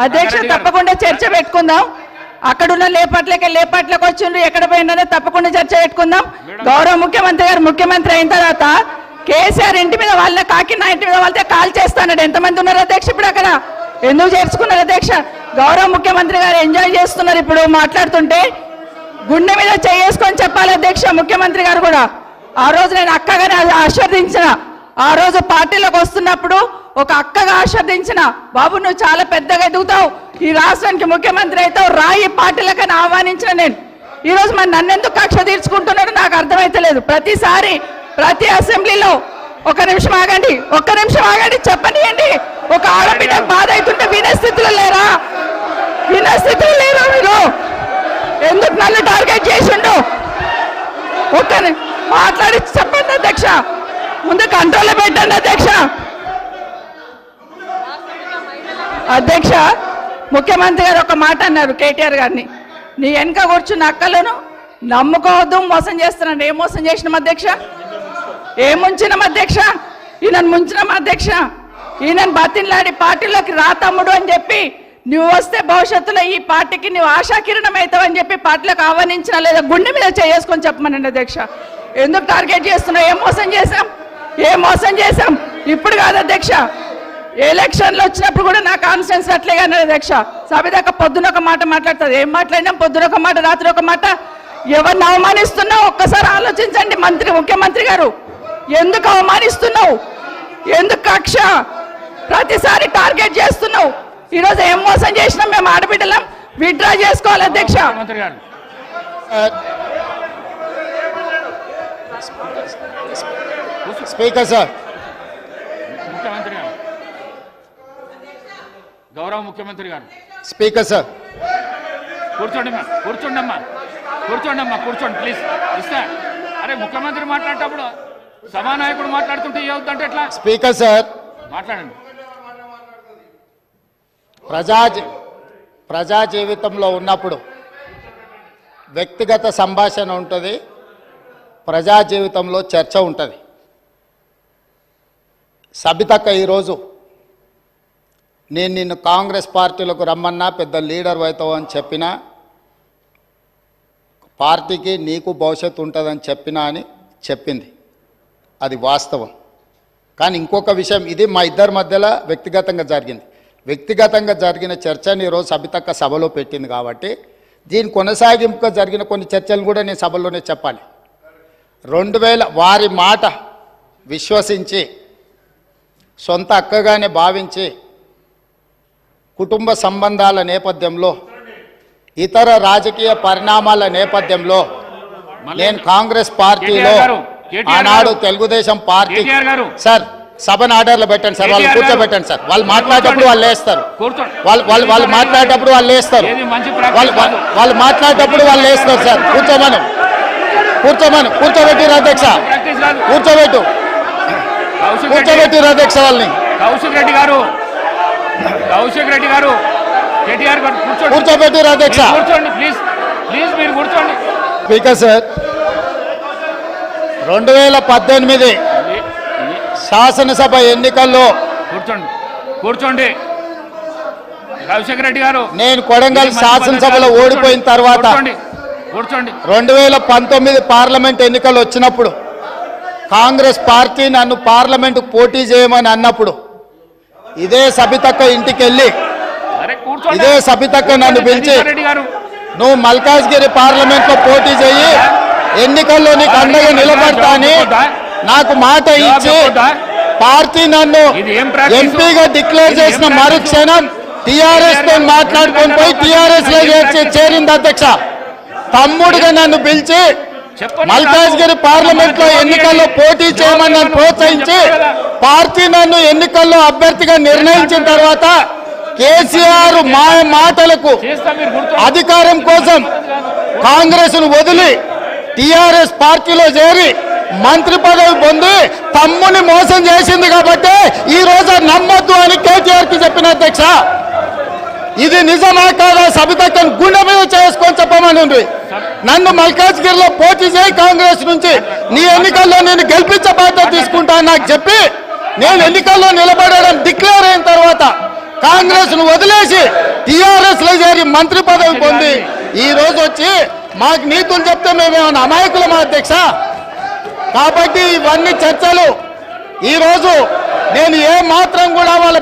అధ్యక్ష తప్పకుండా చర్చ పెట్టుకుందాం. అక్కడున్న లేపాట్లకు వచ్చిండ్రు, ఎక్కడ పోయినారో తప్పకుండా చర్చ పెట్టుకుందాం. గౌరవ ముఖ్యమంత్రి గారు ముఖ్యమంత్రి అయిన తర్వాత కేసీఆర్ ఇంటి మీద వాళ్ళ కాకినా ఇంటి మీద వాళ్ళతో కాల్ చేస్తాడు. ఎంతమంది ఉన్నారు అధ్యక్ష ఇప్పుడు అక్కడ? ఎందుకు చేర్చుకున్నారు అధ్యక్ష? గౌరవ ముఖ్యమంత్రి గారు ఎంజాయ్ చేస్తున్నారు. ఇప్పుడు మాట్లాడుతుంటే గుండె మీద చేసుకొని చెప్పాలి అధ్యక్ష. ముఖ్యమంత్రి గారు కూడా ఆ రోజు నేను అక్కగానే ఆశీర్వదించిన, ఆ రోజు పార్టీలోకి వస్తున్నప్పుడు ఒక అక్కగా ఆశీర్వదించిన, బాబు నువ్వు చాలా పెద్దగా ఎదుగుతావు, ఈ రాష్ట్రానికి ముఖ్యమంత్రి అవుతావు, రాయి పార్టీలకని ఆహ్వానించిన నేను. ఈరోజు మరి నన్నెందుకు కక్ష తీర్చుకుంటున్నాడు నాకు అర్థమైతలేదు. ప్రతిసారి ప్రతి అసెంబ్లీలో ఒక్క నిమిషం ఆగండి చెప్పనియండి. ఒక ఆడబిడ్డ బాధ అవుతుంటే వినే స్థితిలో లేరా? మీరు ఎందుకు నన్ను టార్గెట్ చేసిండు? మాట్లాడి చెప్పండి అధ్యక్ష, ముందు కంట్రోల్లో పెట్టండి అధ్యక్ష. అధ్యక్ష ముఖ్యమంత్రి గారు ఒక మాట అన్నారు కేటీఆర్ గారిని, నీ వెనక కూర్చున్న అక్కలను నమ్ముకోవద్దు, మోసం చేస్తున్నాడు. ఏం మోసం చేసినాం అధ్యక్ష? ఏం ముంచినాం అధ్యక్ష? ఈయనను ముంచినాం అధ్యక్ష. ఈయనను బతిన్లాడి పార్టీలోకి రా తమ్ముడు అని చెప్పి, నువ్వు వస్తే భవిష్యత్తులో ఈ పార్టీకి నువ్వు ఆశాకిరణం అవుతావు అని చెప్పి పార్టీలోకి ఆహ్వానించినా లేదా గుండె మీద చేసుకొని చెప్పమనండి అధ్యక్ష. ఎందుకు టార్గెట్ చేస్తున్నావు? ఏం మోసం చేశాం? ఇప్పుడు కాదు అధ్యక్ష, ఎలక్షన్లు వచ్చినప్పుడు కూడా నా కాన్ఫిడెన్స్ అట్లే కానీ అధ్యక్ష. సభ దాకా పొద్దున ఒక మాట మాట్లాడుతుంది. ఏం మాట్లాడినాం? పొద్దున ఒక మాట, రాత్రి ఒక మాట. ఎవరిని అవమానిస్తున్నావు ఒక్కసారి ఆలోచించండి ముఖ్యమంత్రి గారు. ఎందుకు అవమానిస్తున్నావు? ఎందుకు కక్ష? ప్రతిసారి టార్గెట్ చేస్తున్నావు. ఈరోజు ఏం మోసం చేసినాం? మేము ఆడబిడ్డలం విత్డ్రా చేసుకోవాలి అధ్యక్ష. స్పీకర్ సార్, గౌరవ ముఖ్యమంత్రి గారు. స్పీకర్ సార్, కూర్చోండి ప్లీజ్. ఇస్తా. అరే ముఖ్యమంత్రి మాట్లాడేటప్పుడు సభానాయకుడు మాట్లాడుతుంటే ఏవుతుంటే ఎట్లా? స్పీకర్ సార్ మాట్లాడండి. ప్రజా జీవితంలో ఉన్నప్పుడు వ్యక్తిగత సంభాషణ ఉంటుంది, ప్రజా జీవితంలో చర్చ ఉంటుంది. సబితక్క ఈరోజు నేను నిన్ను కాంగ్రెస్ పార్టీలోకి రమ్మన్నా పెద్ద లీడర్ అవుతావు అని చెప్పినా, పార్టీకి నీకు భవిష్యత్తు ఉంటుందని చెప్పినా అని చెప్పింది. అది వాస్తవం. కానీ ఇంకొక విషయం, ఇది మా ఇద్దరి మధ్యలో వ్యక్తిగతంగా జరిగింది. వ్యక్తిగతంగా జరిగిన చర్చని ఈరోజు సబితక్క సభలో పెట్టింది కాబట్టి దీని కొనసాగింపుగా జరిగిన కొన్ని చర్చలు కూడా నేను సభలోనే చెప్పాలి. 2000 వారి మాట విశ్వసించి సొంత అక్కగానే భావించి కుటుంబ సంబంధాల నేపథ్యంలో ఇతర రాజకీయ పరిణామాల నేపథ్యంలో నేను కాంగ్రెస్ పార్టీలో ఆనాడు తెలుగుదేశం పార్టీ సార్ సభను ఆర్డర్లో పెట్టండి సార్, వాళ్ళు కూర్చోబెట్టండి సార్. వాళ్ళు మాట్లాడేటప్పుడు వాళ్ళు లేస్తారు, వాళ్ళు మాట్లాడేటప్పుడు వాళ్ళు లేస్తారు, వాళ్ళు మాట్లాడేటప్పుడు వాళ్ళు లేస్తారు సార్. కూర్చోబెట్టిరు అధ్యక్ష, కూర్చోబెట్టిరు అధ్యక్ష వాళ్ళని. కౌశిక్ రెడ్డి గారు కేటీఆర్ గారు కూర్చోబెట్టిరు అధ్యక్ష. కూర్చోండి ప్లీజ్ మీరు కూర్చోండి. స్పీకర్ సార్, 2018 శాసనసభ ఎన్నికల్లో కూర్చోండి కౌశిక్ రెడ్డి గారు, నేను కొడంగల్ శాసనసభలో ఓడిపోయిన తర్వాత 2019 పార్లమెంట్ ఎన్నికలు వచ్చినప్పుడు కాంగ్రెస్ పార్టీ నన్ను పార్లమెంట్ పోటీ చేయమని అన్నప్పుడు ఇదే సబితక్క ఇంటికి వెళ్ళి ఇదే సబితక్క నన్ను పిలిచి నువ్వు మల్కాజ్గిరి పార్లమెంట్ లో పోటీ చేయి, ఎన్నికల్లో నీకు అండగా నిలబడతా అని నాకు మాట ఇచ్చి పార్టీ నన్ను ఎంపీగా డిక్లేర్ చేసిన మరుక్షణం టీఆర్ఎస్ తో మాట్లాడుకొని పోయి టీఆర్ఎస్ లో చేరింది అధ్యక్ష. తమ్ముడుగా నన్ను పిలిచి మల్కాజ్గిరి పార్లమెంట్ లో ఎన్నికల్లో పోటీ చేయమని నన్ను ప్రోత్సహించి పార్టీ నన్ను ఎన్నికల్లో అభ్యర్థిగా నిర్ణయించిన తర్వాత కేసీఆర్ మాటలకు అధికారం కోసం కాంగ్రెస్ ను వదిలి టీఆర్ఎస్ పార్టీలో చేరి మంత్రి పదవి పొంది తమ్ముని మోసం చేసింది కాబట్టి ఈ రోజు నమ్మొద్దు అని కేటీఆర్ కి చెప్పిన అధ్యక్ష. ఇది నిజమా కాదా సబితక్కను గుండె మీద చేసుకొని చెప్పమని నన్ను మల్కాజ్గిరిలో పోటీ చేయి కాంగ్రెస్ నుంచి, నీ ఎన్నికల్లో నేను గెలిపించే బాధ్యత తీసుకుంటా నాకు చెప్పి నేను ఎన్నికల్లో నిలబడడం డిక్లేర్ అయిన తర్వాత కాంగ్రెస్ ను వదిలేసి టిఆర్ఎస్ లో చేరి మంత్రి పదవి పొంది ఈ రోజు వచ్చి మాకు నీతులు చెప్తే మేమేమన్నా అమాయకులమా అధ్యక్ష? కాబట్టి ఇవన్నీ చర్చలు ఈ రోజు నేను ఏ మాత్రం కూడా వాళ్ళ